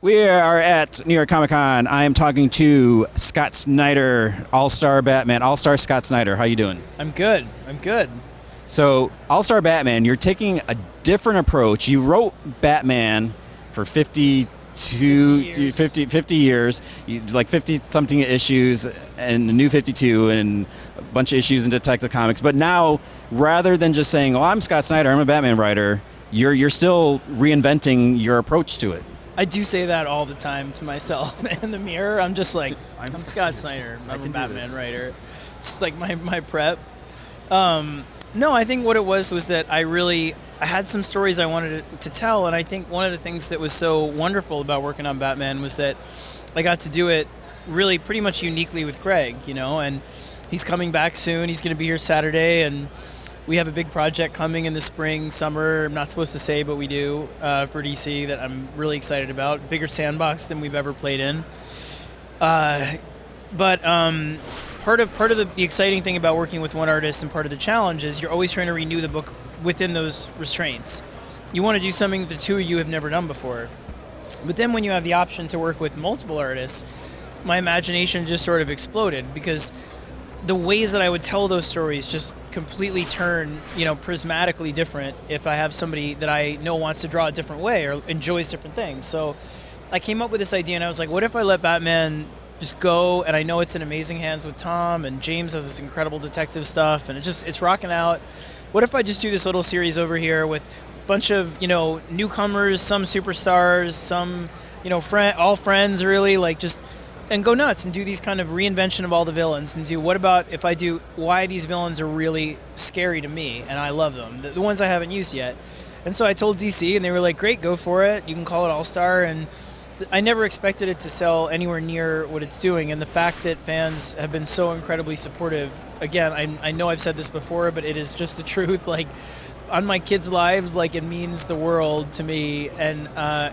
We are at New York Comic Con. I am talking to Scott Snyder, All-Star Batman, All-Star Scott Snyder. How you doing? I'm good. So, All-Star Batman, you're taking a different approach. You wrote Batman for 50 years, like 50-something issues, and the new 52, and a bunch of issues in Detective Comics. But now, rather than just saying, "Oh, I'm Scott Snyder, I'm a Batman writer," you're still reinventing your approach to it. I do say that all the time to myself in the mirror. I'm just like, I'm Scott Snyder. I'm a Batman writer. It's like my prep. No, I think what it was that I had some stories I wanted to tell, and I think one of the things that was so wonderful about working on Batman was that I got to do it really pretty much uniquely with Greg, and he's coming back soon. He's going to be here Saturday, and we have a big project coming in the spring, summer. I'm not supposed to say, but we do for DC that I'm really excited about. Bigger sandbox than we've ever played in. But part of the exciting thing about working with one artist and part of the challenge is you're always trying to renew the book within those restraints. You want to do something that the two of you have never done before. But then when you have the option to work with multiple artists, my imagination just sort of exploded because the ways that I would tell those stories just completely turn, prismatically different if I have somebody that I know wants to draw a different way or enjoys different things. So I came up with this idea and I was like, what if I let Batman just go, and I know it's in amazing hands with Tom, and James has this incredible detective stuff, and it's rocking out. What if I just do this little series over here with a bunch of, newcomers, some superstars, some, all friends really, and go nuts and do these kind of reinvention of all the villains and do what about if I do why these villains are really scary to me and I love them, the ones I haven't used yet. And so I told DC and they were like, great, go for it. You can call it All-Star. And I never expected it to sell anywhere near what it's doing. And the fact that fans have been so incredibly supportive, again, I know I've said this before, but it is just the truth. Like, on my kids' lives, it means the world to me and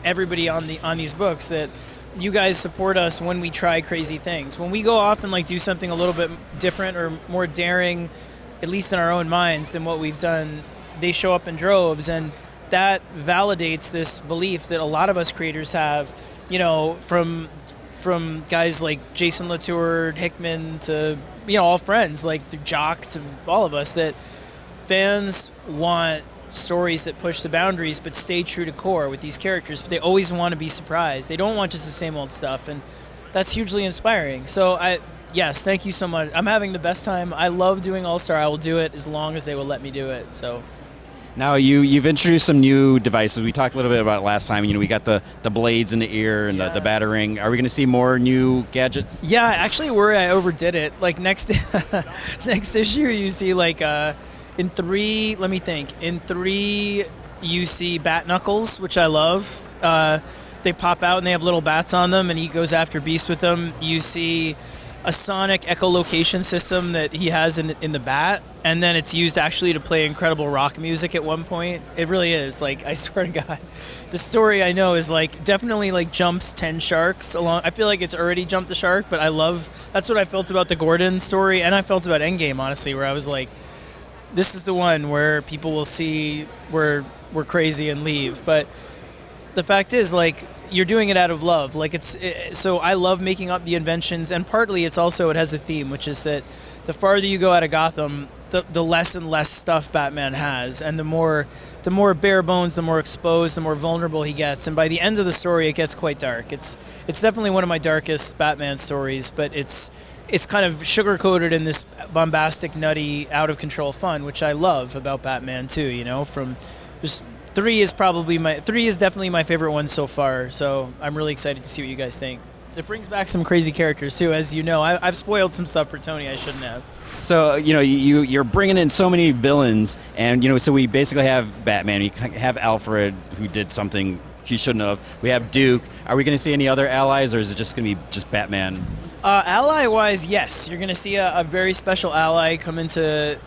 everybody on these books that you guys support us when we try crazy things. When we go off and do something a little bit different or more daring, at least in our own minds, than what we've done, they show up in droves, and that validates this belief that a lot of us creators have, from guys like Jason Latour, Hickman to, all friends, Jock to all of us, that fans want stories that push the boundaries but stay true to core with these characters, but they always want to be surprised. They don't want just the same old stuff, and that's hugely inspiring. So yes, thank you so much. I'm having the best time. I love doing All-Star. I will do it as long as they will let me do it. So now you've introduced some new devices. We talked a little bit about it last time. We got the blades in the ear and the batarang. Are we going to see more new gadgets? Yeah, I actually worry I overdid it. Next issue you see in 3, let me think. In 3, you see bat knuckles, which I love. They pop out and they have little bats on them, and he goes after beasts with them. You see a sonic echolocation system that he has in the bat, and then it's used actually to play incredible rock music at one point. It really is. I swear to God, the story I know is definitely jumps 10 sharks along. I feel like it's already jumped a shark, but that's what I felt about the Gordon story, and I felt about Endgame, honestly, where I was like, this is the one where people will see we're crazy and leave. But the fact is, you're doing it out of love. So I love making up the inventions, and partly it has a theme, which is that the farther you go out of Gotham, the less and less stuff Batman has, and the more bare bones, the more exposed, the more vulnerable he gets. And by the end of the story, it gets quite dark. It's definitely one of my darkest Batman stories, but it's kind of sugar-coated in this bombastic, nutty, out-of-control fun, which I love about Batman too, from just 3 is definitely my favorite one so far, so I'm really excited to see what you guys think. It brings back some crazy characters too, as you know. I've spoiled some stuff for Tony I shouldn't have. So, you're bringing in so many villains, and, so we basically have Batman, we have Alfred, who did something he shouldn't have. We have Duke. Are we going to see any other allies, or is it just going to be just Batman? Ally-wise, yes. You're going to see a very special ally come into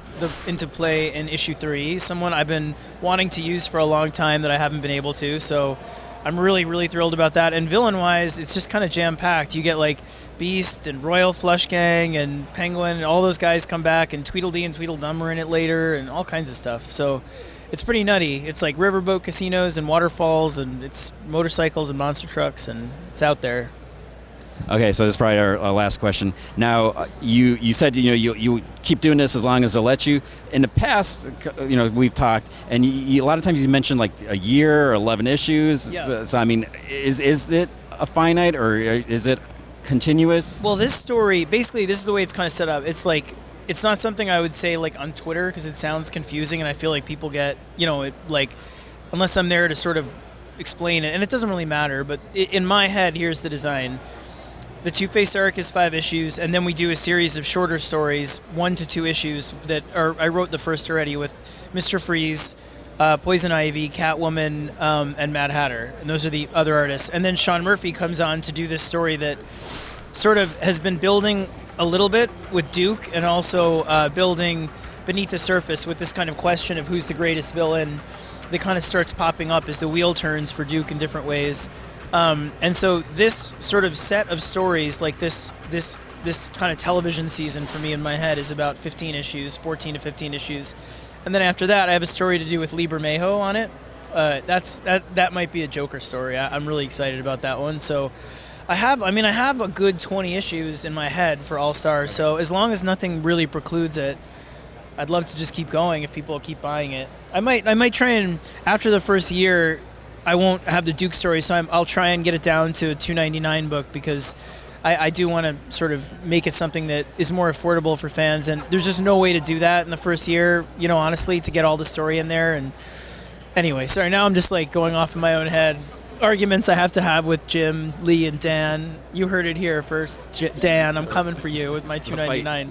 play in issue 3. Someone I've been wanting to use for a long time that I haven't been able to. So I'm really, really thrilled about that. And villain-wise, it's just kind of jam-packed. You get Beast and Royal Flush Gang and Penguin, and all those guys come back, and Tweedledee and Tweedledum are in it later, and all kinds of stuff. So it's pretty nutty. It's like riverboat casinos and waterfalls, and it's motorcycles and monster trucks, and it's out there. Okay, so this is probably our last question. Now, you said you keep doing this as long as they'll let you. In the past, we've talked, and a lot of times you mentioned like a year or 11 issues. Yeah. So I mean, is it a finite or is it continuous? Well, this story, basically, this is the way it's kind of set up. It's like, it's not something I would say like on Twitter because it sounds confusing, and I feel like people get, it like, unless I'm there to sort of explain it, and it doesn't really matter. But in my head, here's the design. The Two-Face arc is 5 issues, and then we do a series of shorter stories, 1 to 2 issues that are. I wrote the first already with Mr. Freeze, Poison Ivy, Catwoman, and Mad Hatter, and those are the other artists. And then Sean Murphy comes on to do this story that sort of has been building a little bit with Duke, and also building beneath the surface with this kind of question of who's the greatest villain that kind of starts popping up as the wheel turns for Duke in different ways. And so this sort of set of stories, like this kind of television season for me in my head, is about 15 issues, 14 to 15 issues. And then after that, I have a story to do with Lee Bermejo on it. That might be a Joker story. I'm really excited about that one. So I have a good 20 issues in my head for All-Star. So as long as nothing really precludes it, I'd love to just keep going if people keep buying it. I might try and, after the first year, I won't have the Duke story, so I'll try and get it down to a $2.99 book, because I do want to sort of make it something that is more affordable for fans, and there's just no way to do that in the first year, honestly, to get all the story in there. And anyway, sorry, now I'm just like going off in my own head. Arguments I have to have with Jim, Lee, and Dan. You heard it here first. Dan, I'm coming for you with my $2.99.